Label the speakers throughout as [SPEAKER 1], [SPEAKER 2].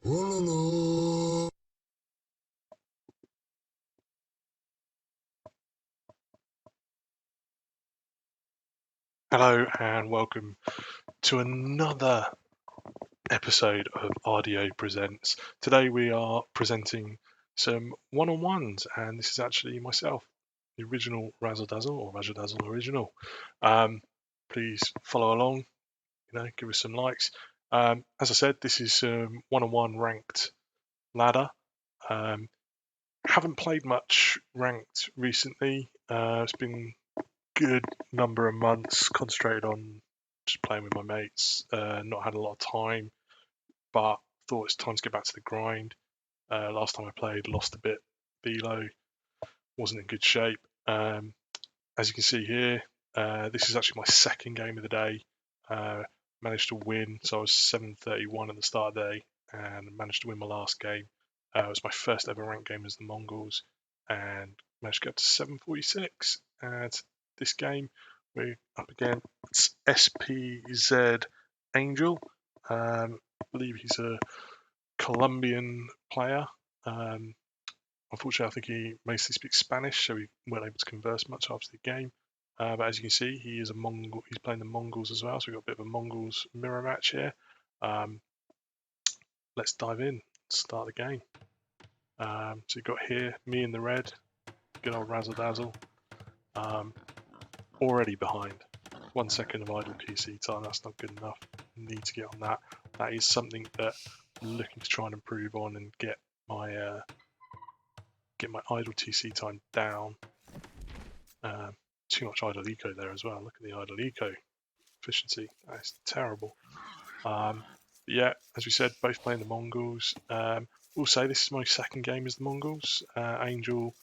[SPEAKER 1] Hello and welcome to another episode of RDO Presents. Today we are presenting some one-on-ones, and this is actually myself, the original RazzleDazzle or RazzleDazzle original. Please follow along, give us some likes. As I said, this is one-on-one ranked ladder. Haven't played much ranked recently. It's been good number of months concentrated on just playing with my mates. Not had a lot of time, but thought it's time to get back to the grind. Last time I played, lost a bit. ELO wasn't in good shape. As you can see here, this is actually my second game of the day. Managed to win, so I was 731 at the start of the day, and managed to win my last game. It was my first ever ranked game as the Mongols, and managed to get up to 746. And this game, we're up against SPZ AnGeL. I believe he's a Colombian player. Unfortunately, I think he mostly speaks Spanish, so we weren't able to converse much after the game. But as you can see, he is a Mongol. He's playing the Mongols as well, so we've got a bit of a Mongols mirror match here. Let's dive in. Start the game. So you've got here me in the red, good old RazzleDazzle. Already behind. 1 second of idle PC time. That's not good enough. Need to get on that. That is something that I'm looking to try and improve on and get my idle TC time down. Too much idle eco there as well. Look at the idle eco efficiency. That's terrible. Yeah, as we said, both playing the Mongols. We'll say this is my second game as the Mongols. AnGeL,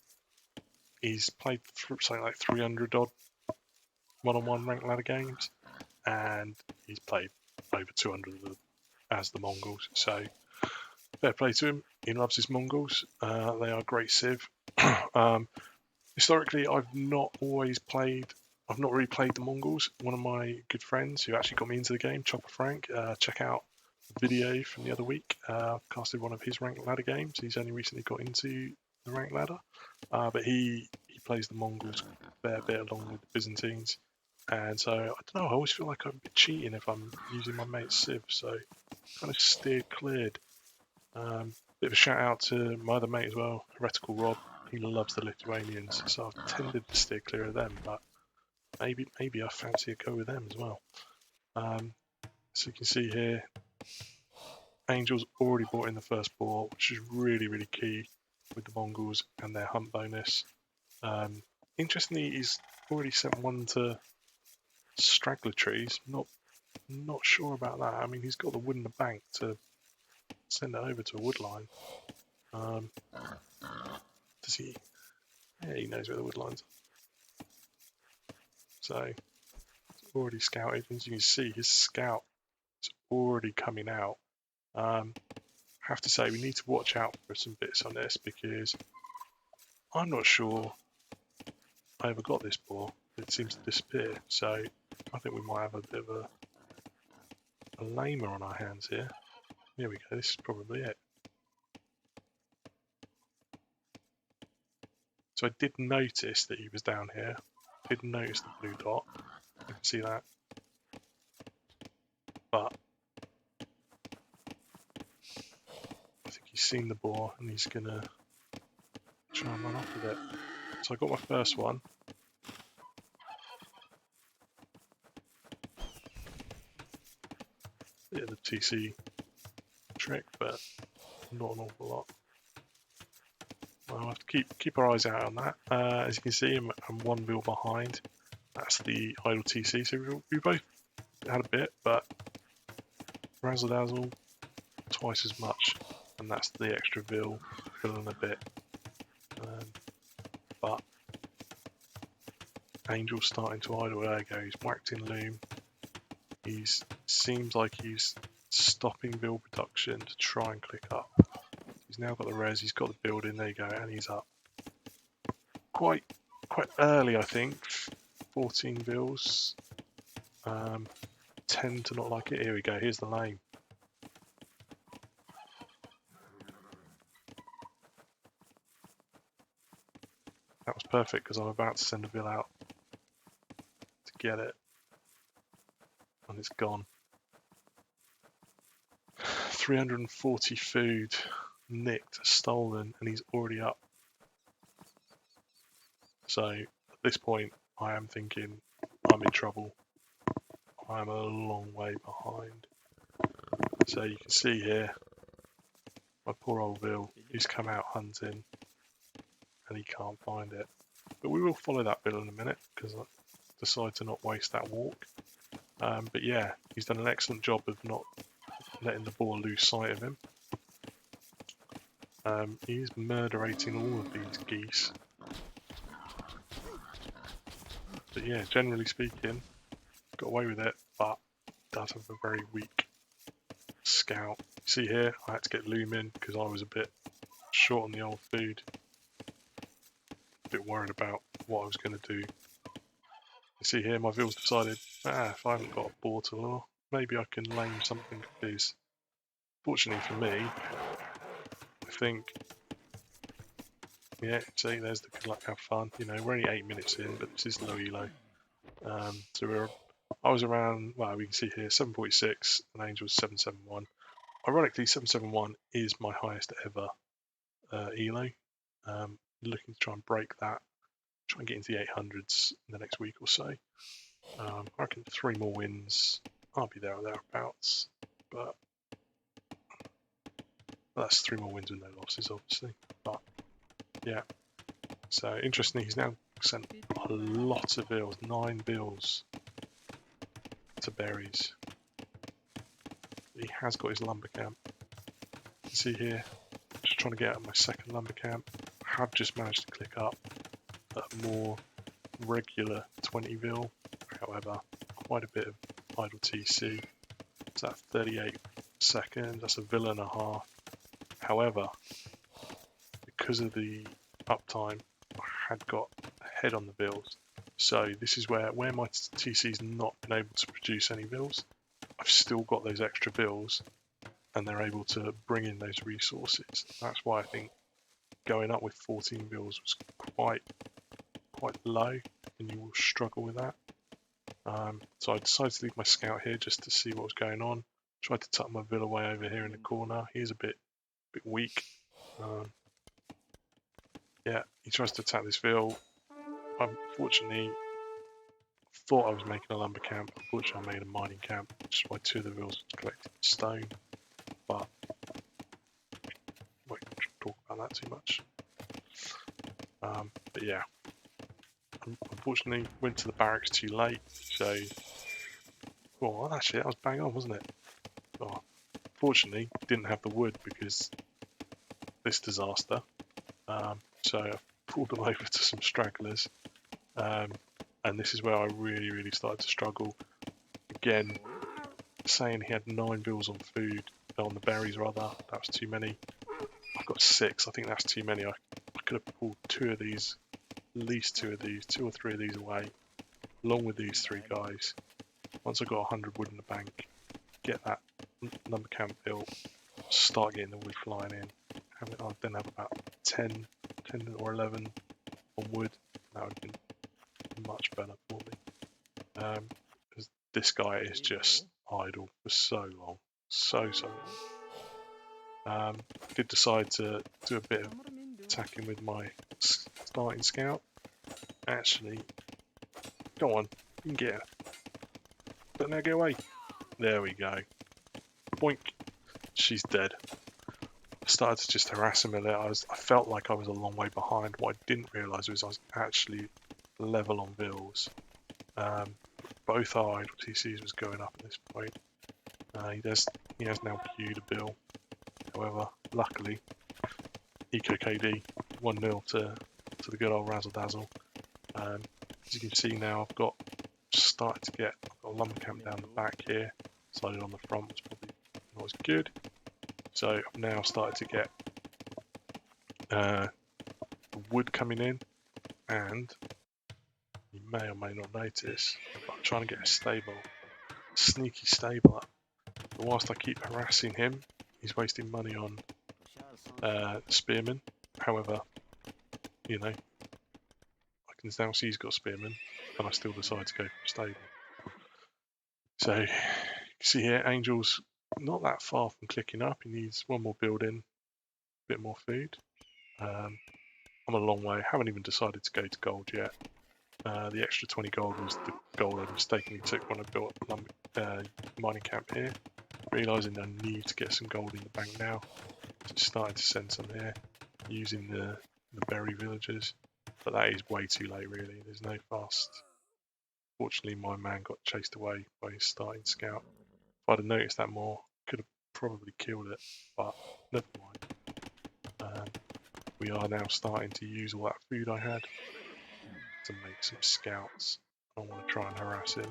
[SPEAKER 1] he's played something like 300 odd one-on-one ranked ladder games, and he's played over 200 of them as the Mongols. So fair play to him. He loves his Mongols. They are great civ. Historically, I've not really played the Mongols. One of my good friends who actually got me into the game, Chopper Frank, check out the video from the other week. Casted one of his ranked ladder games. He's only recently got into the ranked ladder, but he plays the Mongols a fair bit along with the Byzantines. And so, I don't know, I always feel like I'm a bit cheating if I'm using my mate's civ, so kind of steered cleared. Bit of a shout out to my other mate as well, Heretical Rob. He loves the Lithuanians, so I've tended to steer clear of them, but maybe I fancy a go with them as well. So you can see here, AnGeL's already brought in the first boar, which is really, really key with the Mongols and their hunt bonus. Interestingly, he's already sent one to straggler trees. Not sure about that. I mean, he's got the wood in the bank to send it over to a wood line. Does he? Yeah, he knows where the wood lines are. So it's already scouted. As you can see, his scout is already coming out. I have to say, we need to watch out for some bits on this because I'm not sure I ever got this boar. It seems to disappear. So I think we might have a bit of a lamer on our hands here. Here we go. This is probably it. So I did notice that he was down here. Did notice the blue dot. You can see that. But I think he's seen the boar and he's gonna try and run off with it. So I got my first one. Bit of the TC trick, but not an awful lot. I'll have to keep our eyes out on that. As you can see, I'm one wheel behind. That's the idle TC. So we both had a bit, but RazzleDazzle twice as much, and that's the extra veal filling a bit. But AnGeL's starting to idle. There you go. He's whacked in loom. Seems like he's stopping veal production to try and click up. He's now got the res. He's got the building. There you go, and he's up. Quite early, I think. 14 veals. Tend to not like it. Here we go. Here's the lane. That was perfect because I'm about to send a bill out to get it, and it's gone. 340 food nicked, stolen, and he's already up. So at this point, I am thinking I'm in trouble. I'm a long way behind. So you can see here, my poor old Bill, he's come out hunting, and he can't find it. But we will follow that bill in a minute because I decided to not waste that walk. But yeah, he's done an excellent job of not letting the boar lose sight of him. He's murderating all of these geese. But yeah, generally speaking, got away with it, but does have a very weak scout. You see here, I had to get Loom in because I was a bit short on the old food. A bit worried about what I was going to do. You see here, my Ville's decided, if I haven't got a boar to lure, maybe I can lame something loose. Fortunately for me, I think, yeah, see, there's the good luck, have fun. You know, we're only 8 minutes in, but this is low ELO. So I was around, well, we can see here, 746, and AnGeL's 771. Ironically, 771 is my highest ever ELO. Looking to try and break that, try and get into the 800s in the next week or so. I reckon 3 more wins, I'll be there or thereabouts. But that's 3 more wins with no losses, obviously. But yeah, so interestingly, he's now sent a lot of bills, 9 bills to berries. He has got his lumber camp. You can see here, just trying to get out my second lumber camp. I have just managed to click up a more regular 20 bill. However, quite a bit of idle TC. It's at 38 seconds. That's a bill and a half. However, because of the uptime, I had got ahead on the bills. So this is where my TC's not been able to produce any bills, I've still got those extra bills, and they're able to bring in those resources. That's why I think going up with 14 bills was quite low, and you will struggle with that. So I decided to leave my scout here just to see what was going on. Tried to tuck my bill away over here in the corner. He's a bit weak. Yeah, he tries to attack this bill. Unfortunately, thought I was making a lumber camp. Unfortunately, I made a mining camp, which is why 2 of the bills collected stone. But won't talk about that too much. But yeah, unfortunately, went to the barracks too late. So, well, actually, that was bang on, wasn't it? Oh, fortunately, didn't have the wood because this disaster. So I pulled them over to some stragglers. And this is where I really started to struggle. Again, saying he had 9 bills on food, on the berries rather, that was too many. I've got 6, I think that's too many. I could have pulled 2 of these, at least 2 of these, 2 or 3 of these away, along with these 3 guys. Once I got 100 wood in the bank, get that lumber camp built, start getting the wood flying in. I'll then have about 10 or 11 on wood. That would have been much better for me. Because this guy is just idle for so long. So long. Did decide to do a bit of attacking with my starting scout. Actually, go on, you can get her. But now get away. There we go. Boink. She's dead. I started to just harass him a little. I felt like I was a long way behind. What I didn't realise was I was actually level on bills. Both our idle TCs was going up at this point. He has now queued a bill. However, luckily, Eco KD 1-0 to the good old RazzleDazzle. As you can see now, I've got a lumber camp down the back here. Decided on the front was probably not as good. So I've now started to get the wood coming in, and you may or may not notice, but I'm trying to get a sneaky stable up. But whilst I keep harassing him, he's wasting money on spearmen. However, you know, chickens now, so he's got spearmen, and I still decide to go for a stable. So you can see here, AnGeL's not that far from clicking up. He needs one more building, a bit more food. I'm a long way. Haven't even decided to go to gold yet. The extra 20 gold was the gold I mistakenly took when I built a mining camp here. Realising I need to get some gold in the bank now. So starting to send some here, using the berry villagers. But that is way too late really, there's no fast. Fortunately my man got chased away by his starting scout. If I'd have noticed that more, could have probably killed it, but never mind. We are now starting to use all that food I had to make some scouts. I want to try and harass him.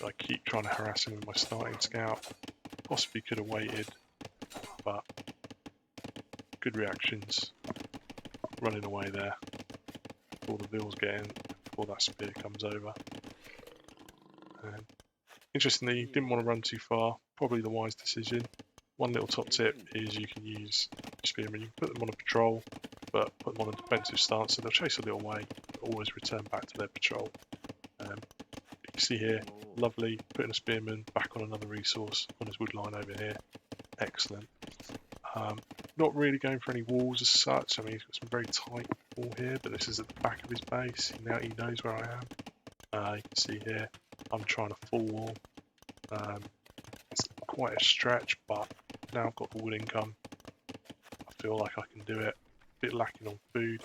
[SPEAKER 1] I keep trying to harass him with my starting scout. Possibly could have waited, but good reactions. Running away there before the vills get in, before that spear comes over. Interestingly, didn't want to run too far. Probably the wise decision. One little top tip is you can use spearmen. You can put them on a patrol, but put them on a defensive stance, so they'll chase a little way, but always return back to their patrol. You can see here, lovely, putting a spearman back on another resource on his wood line over here. Excellent. Not really going for any walls as such. I mean, he's got some very tight wall here, but this is at the back of his base. Now he knows where I am. You can see here, I'm trying a full wall. It's quite a stretch, but now I've got the wood income. I feel like I can do it. A bit lacking on food.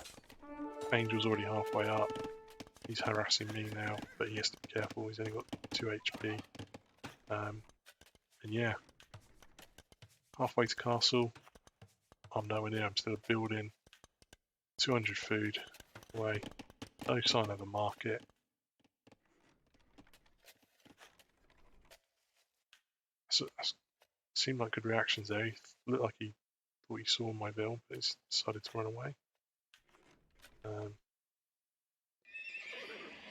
[SPEAKER 1] AnGeL's already halfway up. He's harassing me now, but he has to be careful. He's only got 2 HP. And yeah, halfway to castle. I'm nowhere near. I'm still building. 200 food away. No sign of a market. So seemed like good reactions there. He looked like he thought he saw my bill, but he's decided to run away.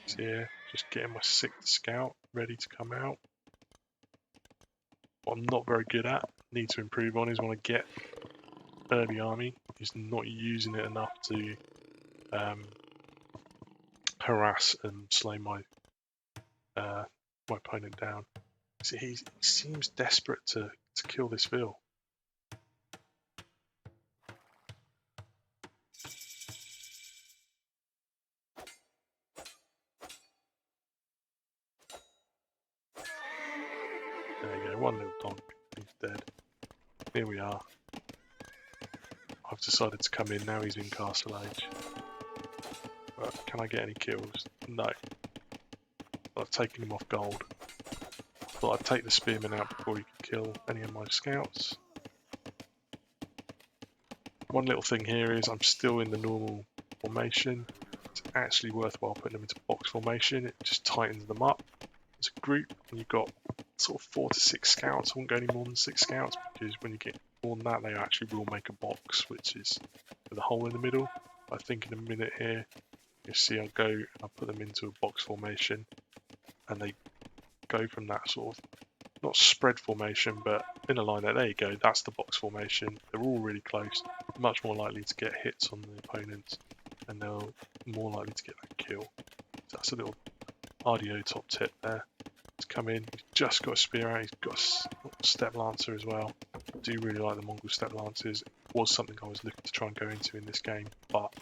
[SPEAKER 1] So yeah, just getting my 6th scout ready to come out. What I'm not very good at, need to improve on, is when I get early army, is not using it enough to harass and slay my opponent down. So he seems desperate to kill this vill. There you go, one little donk, he's dead. Here we are. I've decided to come in, now he's in Castle Age. But can I get any kills? No. I've taken him off gold. Thought I'd take the spearman out before he could kill any of my scouts. One little thing here is I'm still in the normal formation. It's actually worthwhile putting them into box formation. It just tightens them up as a group. When you've got sort of 4 to 6 scouts, I won't go any more than 6 scouts, because when you get more than that, they actually will make a box, which is with a hole in the middle. I think in a minute here, you'll see I'll put them into a box formation, and they go from that sort of, not spread formation, but in a line there you go, that's the box formation. They're all really close, much more likely to get hits on the opponents, and they're more likely to get that kill. So that's a little RDO top tip there. To come in, he's just got a spear out, he's got a step lancer as well. I do really like the Mongol step lancers. It was something I was looking to try and go into in this game, but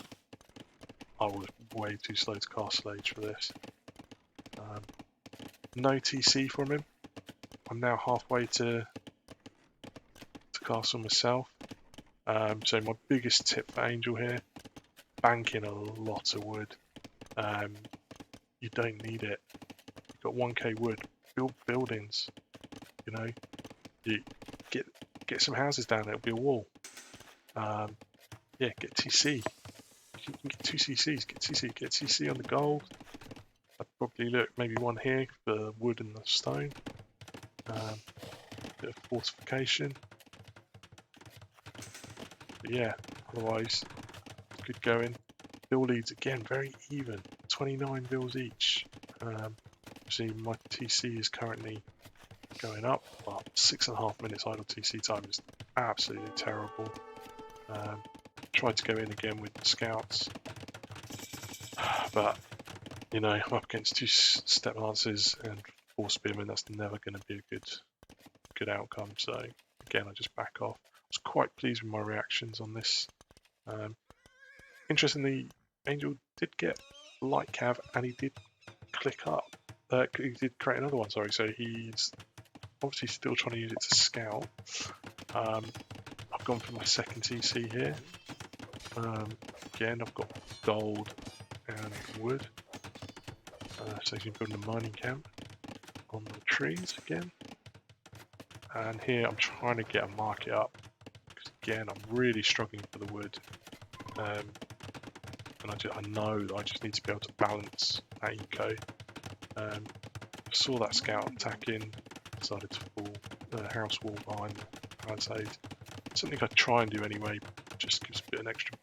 [SPEAKER 1] I was way too slow to Castle Age for this. No TC from him. I'm now halfway to castle myself. So my biggest tip for AnGeL here, bank in a lot of wood. You don't need it. You've got 1k wood. Build buildings. You know, you get some houses down there. It'll be a wall. Yeah, get TC. You can get 2 CCs. Get TC on the gold. I'd probably look maybe one here for the wood and the stone. Bit of fortification. But yeah, otherwise, good going. Bill leads again, very even. 29 bills each. See, my TC is currently going up, but 6.5 minutes idle TC time is absolutely terrible. tried to go in again with the scouts, but you know, I'm up against 2 step lancers and 4 spearmen. That's never going to be a good outcome. So again, I just back off. I was quite pleased with my reactions on this. Interestingly, AnGeL did get light cav and he did click up. He did create another one. Sorry, so he's obviously still trying to use it to scout. I've gone for my second TC here. Again, I've got gold and wood. So he's building a mining camp on the trees again. And here I'm trying to get a market up because again I'm really struggling for the wood. And I know that I just need to be able to balance that eco. I saw that scout attacking, decided to fall house wall behind the palisade. Something I try and do anyway, just gives a bit of extra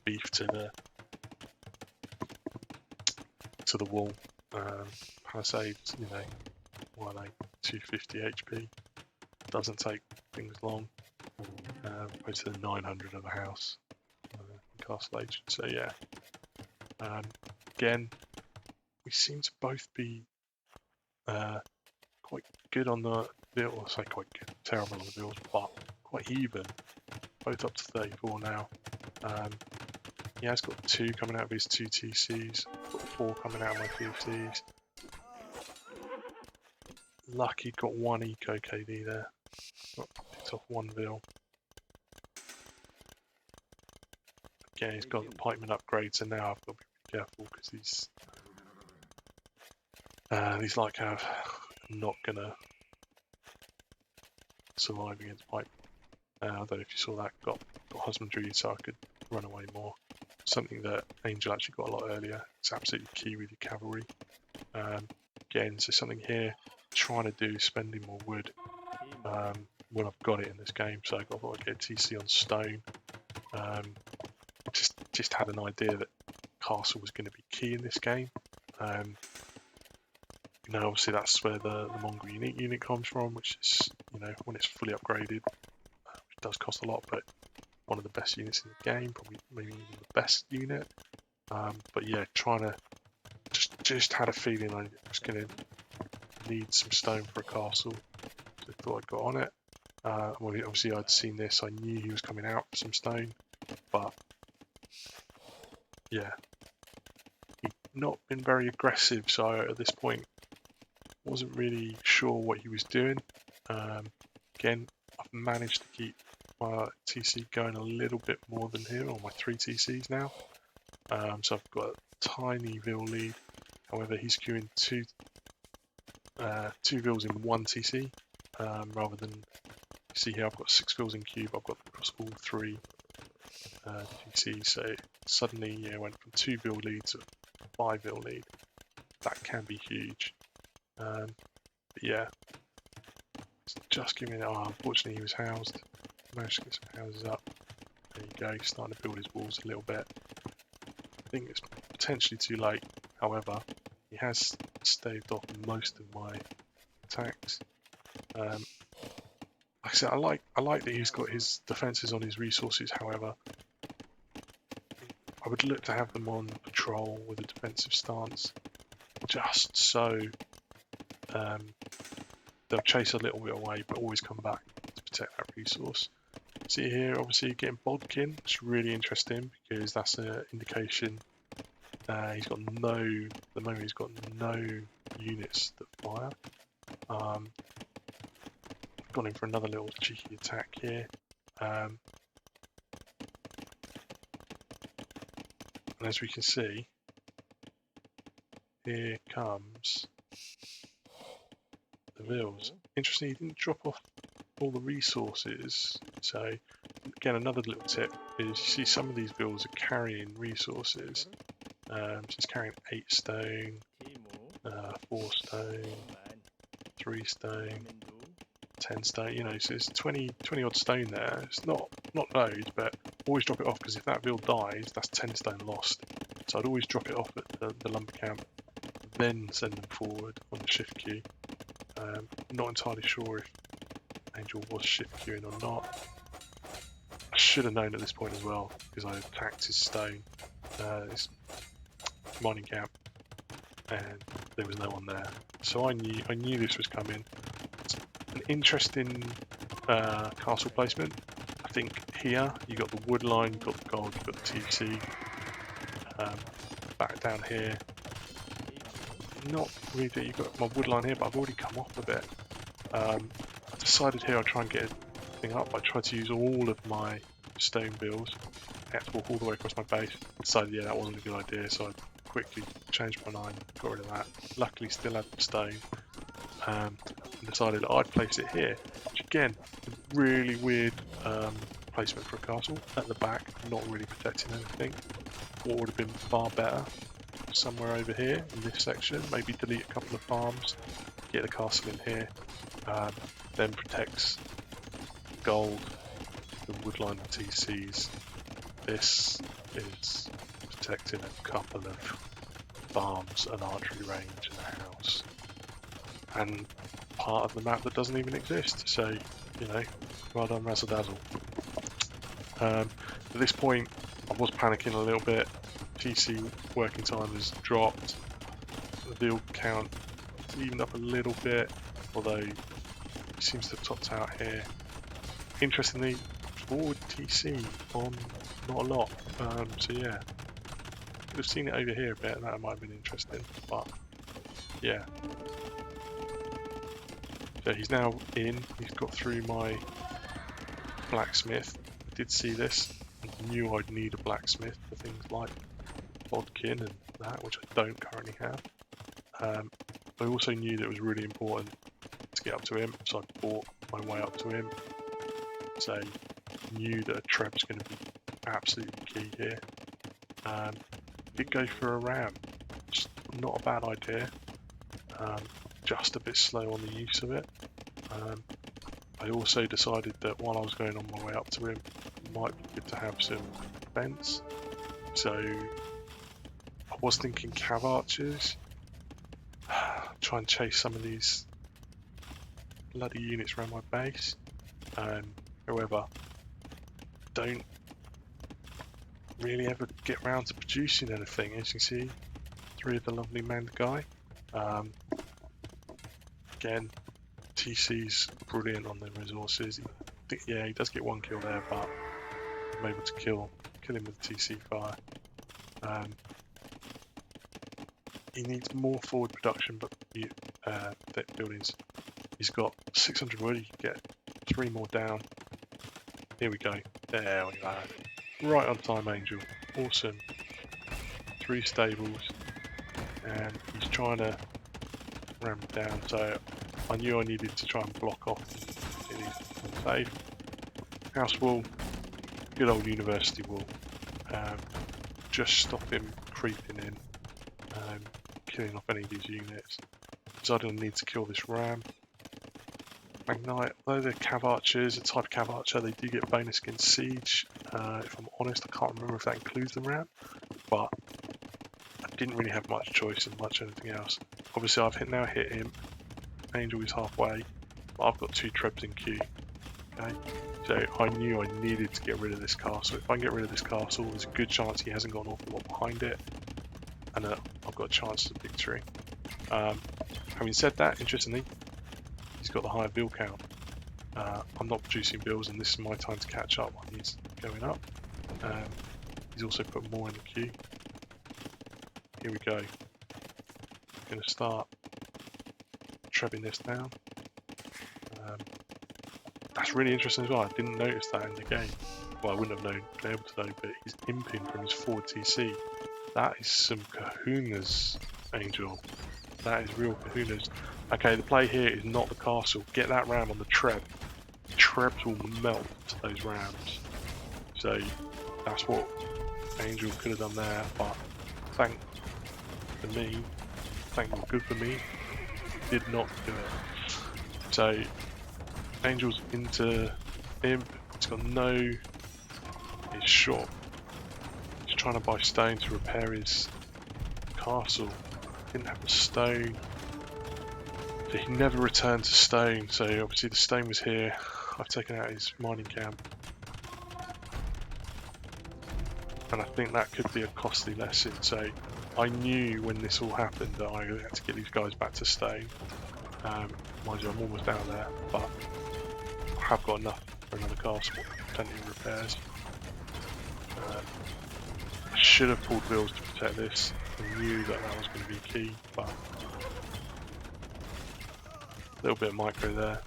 [SPEAKER 1] beef to the wall. Palisades, you know, well, like 250 HP, doesn't take things long, opposed to the 900 of the house in Castle Age. So yeah, again, we seem to both be quite good on the build, or say quite good, terrible on the builds, but quite even. Both up to 34 now. He has got 2 coming out of his 2 TCs, got 4 coming out of my 3 Ts. Lucky got 1 eco KD there. Got picked off 1 Vil. Again, he's got the pikeman upgrade, so now I've got to be careful because these light cav are not gonna survive against pipe. I don't know if you saw that. Got husbandry, so I could run away more. Something that AnGeL actually got a lot earlier. It's absolutely key with your cavalry. Again, so something here, trying to do spending more wood when I've got it in this game. So I thought I'd get TC on stone. Just had an idea that castle was going to be key in this game. You know, obviously that's where the Mongol unique unit comes from, which is, you know, when it's fully upgraded, which does cost a lot, but one of the best units in the game, probably maybe even the best unit. But yeah, trying to just had a feeling I was going to need some stone for a castle. So I thought I'd got on it. Well, obviously I'd seen this, I knew he was coming out for some stone, but yeah, he'd not been very aggressive, so at this point wasn't really sure what he was doing. Again, I've managed to keep my TC going a little bit more than him on my 3 TCs now. So I've got a tiny Vil lead. However, he's queuing 2 Vils in 1 TC, rather than, you see here I've got 6 Vils in cube, I've got across all 3 TCs, so suddenly, yeah, went from 2 Vil lead to 5 Vil lead. That can be huge. But yeah, just giving it. Oh, unfortunately, he was housed. Managed to get some houses up. There you go. He's starting to build his walls a little bit. I think it's potentially too late. However, he has staved off most of my attacks. Like I said, I like that he's got his defenses on his resources. However, I would look to have them on patrol with a defensive stance, just so they'll chase a little bit away, but always come back to protect that resource. See here, obviously getting Bodkin. It's really interesting because that's an indication he's got the moment he's got no units that fire. Gone in for another little cheeky attack here. And as we can see, here comes the Vils. Interesting, he didn't drop off all the resources. So again, another little tip is you see some of these Vils are carrying resources. So he's carrying 8 stone, 4 stone, 3 stone, 10 stone. You know, so there's 20 odd stone there. It's not loads, but always drop it off because if that Vil dies, that's 10 stone lost. So I'd always drop it off at the lumber camp, then send them forward on the shift queue. Not entirely sure if AnGeL was shift queuing or not. I should have known at this point as well, because I attacked his stone, his mining camp, and there was no one there. So I knew this was coming. It's an interesting castle placement. I think here you got the wood line, you got the gold, you got the TC. Back down here, not really that you've got my wood line here, but I've already come off a bit. I decided here I'd try and get a thing up. I tried to use all of my stone bills. I had to walk all the way across my base. Decided, yeah, that wasn't a good idea, so I quickly changed my line, got rid of that. Luckily, still had the stone. And decided I'd place it here, which again, a really weird placement for a castle. At the back, not really protecting anything. What would have been far better, somewhere over here in this section, maybe delete a couple of farms, get the castle in here, then protects gold, the woodline TCs. This is protecting a couple of farms, an archery range and a house, and part of the map that doesn't even exist. So, you know, well done RazzleDazzle. At this point I was panicking a little bit. TC working time has dropped. The build count is evened up a little bit, although it seems to have topped out here. Interestingly, forward TC on not a lot. So yeah, could have seen it over here a bit, and that might have been interesting. But yeah, so he's now in. He's got through my blacksmith. I did see this. I knew I'd need a blacksmith for things like bodkin and that, which I don't currently have. I also knew that it was really important to get up to him, so I bought my way up to him. So knew that a treb's going to be absolutely key here. Did go for a ram, just not a bad idea. Just a bit slow on the use of it. I also decided that while I was going on my way up to him, it might be good to have some defense. So I was thinking cav archers, try and chase some of these bloody units around my base. However, don't really ever get round to producing anything. As you can see, 3 of the lovely manned guy. Again, TC's brilliant on the resources. Yeah, he does get 1 kill there, but I'm able to kill him with TC fire. He needs more forward production, but buildings. He's got 600 wood. You can get 3 more down. Here we go. There we go. Right on time, Angel. Awesome. 3 stables, and he's trying to ram down. So I knew I needed to try and block off and save. House wall, good old university wall. Just stop him creeping in, killing off any of these units. Decided I need to kill this ram. Magnite, though they're cav archers, a type of cav archer, they do get bonus against siege. If I'm honest, I can't remember if that includes the ram, but I didn't really have much choice in much anything else. Obviously I've now hit him. Angel is halfway, but I've got 2 trebs in queue. Okay, so I knew I needed to get rid of this castle. If I can get rid of this castle, there's a good chance he hasn't got an awful lot behind it, and I've got a chance of victory. Having said that, interestingly, he's got the higher bill count. I'm not producing bills, and this is my time to catch up while he's going up. He's also put more in the queue. Here we go. I'm going to start trebbing this down. That's really interesting as well. I didn't notice that in the game. Well, I wouldn't have been able to know, but he's imping from his forward TC. That is some kahunas, Angel. That is real kahunas. Okay, the play here is not the castle. Get that ram on the treb. The trebs will melt those rams. So that's what Angel could have done there, but thank good for me, did not do it. So Angel's into imp. He's got he's short. He's trying to buy stone to repair his castle. Didn't have the stone. So he never returned to stone. So obviously the stone was here. I've taken out his mining camp. and I think that could be a costly lesson. So I knew when this all happened that I had to get these guys back to stone. Mind you, I'm almost down there, but I have got enough for another castle, plenty of repairs. I should have pulled wheels to protect this. I knew that that was going to be key, but a little bit of micro there.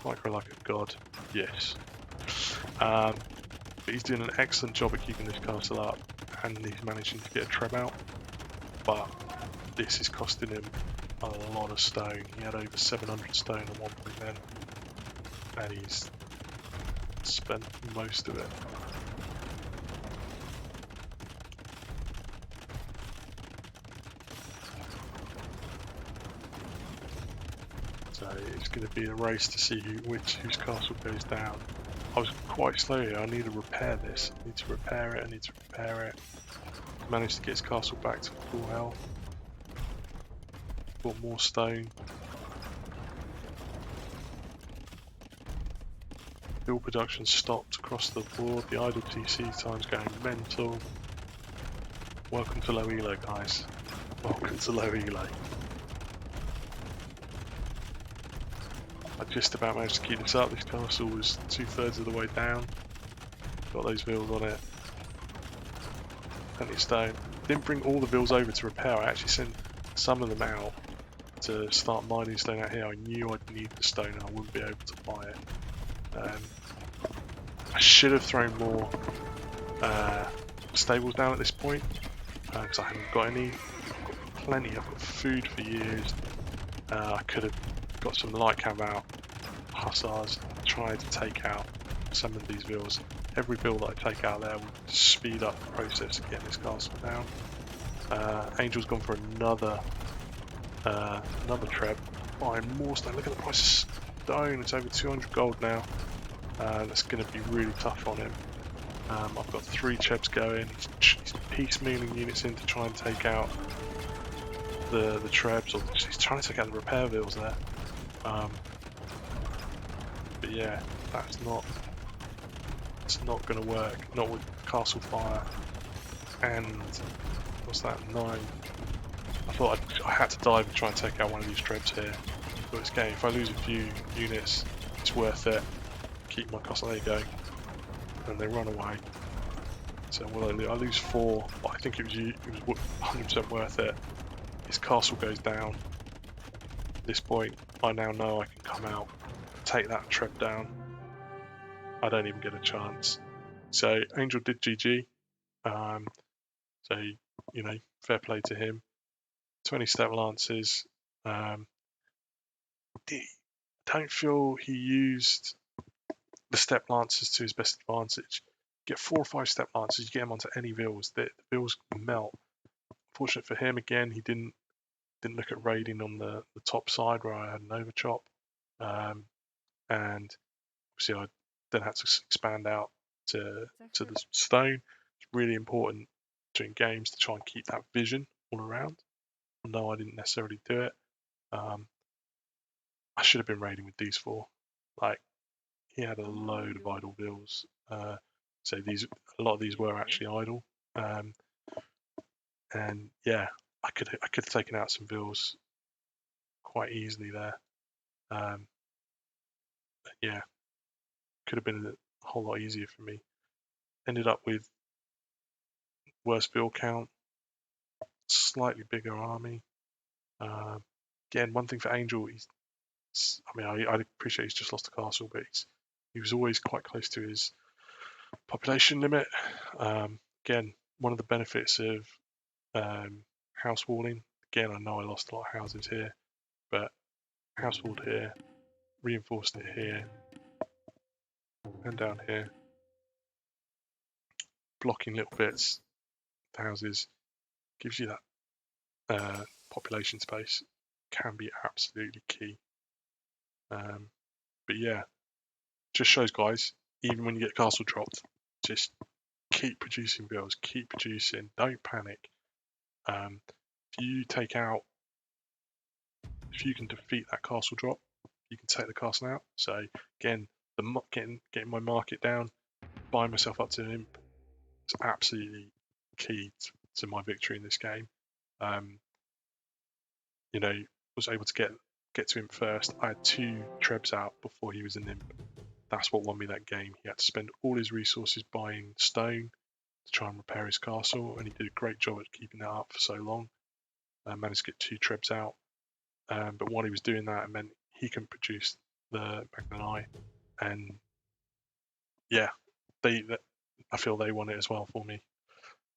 [SPEAKER 1] Micro like a god, yes. But he's doing an excellent job at keeping this castle up, and he's managing to get a treb out. But this is costing him a lot of stone. He had over 700 stone at one point then, and he's spent most of it. So it's going to be a race to see whose castle goes down. I was quite slow here. I need to repair this. I need to repair it. I need to repair it. Managed to get his castle back to full health. Bought more stone. Build production stopped across the board. The idle TC time's going mental. Welcome to low ELO, guys. Welcome to low ELO. I just about managed to keep this up. This castle was 2/3 of the way down. Got those vills on it. Plenty of stone. Didn't bring all the vills over to repair. I actually sent some of them out to start mining stone out here. I knew I'd need the stone and I wouldn't be able to buy it. I should have thrown more stables down at this point because I haven't got any. I've got plenty. I've got food for years. I could have got some light cam out, hussars, tried to take out some of these vills. Every vill that I take out there will speed up the process of getting this castle down. AnGeL's gone for another treb, buying more stone. Look at the price of stone, it's over 200 gold now. That's going to be really tough on him. I've got 3 trebs going. He's piecemealing units in to try and take out the trebs, or he's trying to take out the repair vills there. But yeah, it's not going to work. Not with castle fire and what's that, 9. I thought I had to dive and try and take out one of these trebs here. But it's game. If I lose a few units, it's worth it. Keep my castle. There you go. And they run away. So what I lose 4, but I think it was 100% worth it. His castle goes down. At this point, I now know I can come out, take that treb down. I don't even get a chance. So AnGeL did GG. So you know, fair play to him. 20 step lances. I don't feel he used the step lances to his best advantage. Get 4 or 5 step lances, you get him onto any vills. The vills melt. Fortunate for him, again, he didn't look at raiding on the top side where I had an overchop. And obviously I then had to expand out to the stone. It's really important during games to try and keep that vision all around. No, I didn't necessarily do it. I should have been raiding with these 4. Like, he had a load of idle vills. So a lot of these were actually idle. And yeah, I could have taken out some vills quite easily there. Yeah, could have been a whole lot easier for me. Ended up with worse vill count, slightly bigger army. Again, one thing for AnGeL, I appreciate he's just lost a castle, but he was always quite close to his population limit. Again, one of the benefits of house walling. Again, I know I lost a lot of houses here, but house walled here, reinforced it here, and down here. Blocking little bits, the houses, gives you that population space. Can be absolutely key. But yeah, just shows, guys, even when you get castle dropped, just keep producing builds, keep producing, don't panic. If you can defeat that castle drop, you can take the castle out. So again, getting my market down, buying myself up to an imp, It's absolutely key to my victory in this game. You know, was able to get to him first. I had 2 trebs out before he was an imp. That's what won me that game. He had to spend all his resources buying stone to try and repair his castle, and he did a great job at keeping that up for so long. I managed to get 2 trebs out, but while he was doing that, it meant he couldn't produce the Magnanite, and yeah, I feel they won it as well for me.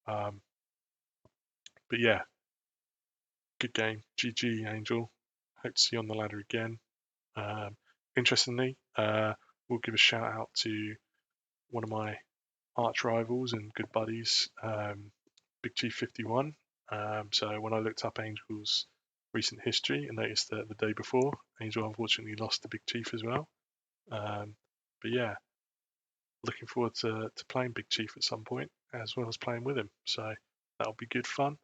[SPEAKER 1] But yeah, good game. GG, AnGeL. Hope to see you on the ladder again. Interestingly, we'll give a shout out to one of my arch rivals and good buddies, Big Chief 51. So when I looked up AnGeL's recent history, I noticed that the day before, AnGeL unfortunately lost to Big Chief as well. But yeah, looking forward to playing Big Chief at some point, as well as playing with him. So that'll be good fun.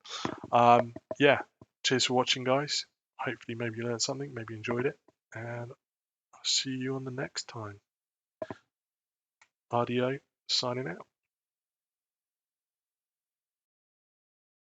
[SPEAKER 1] Yeah, cheers for watching, guys. Hopefully, maybe you learned something, maybe you enjoyed it, and I'll see you on the next time. RDO signing out.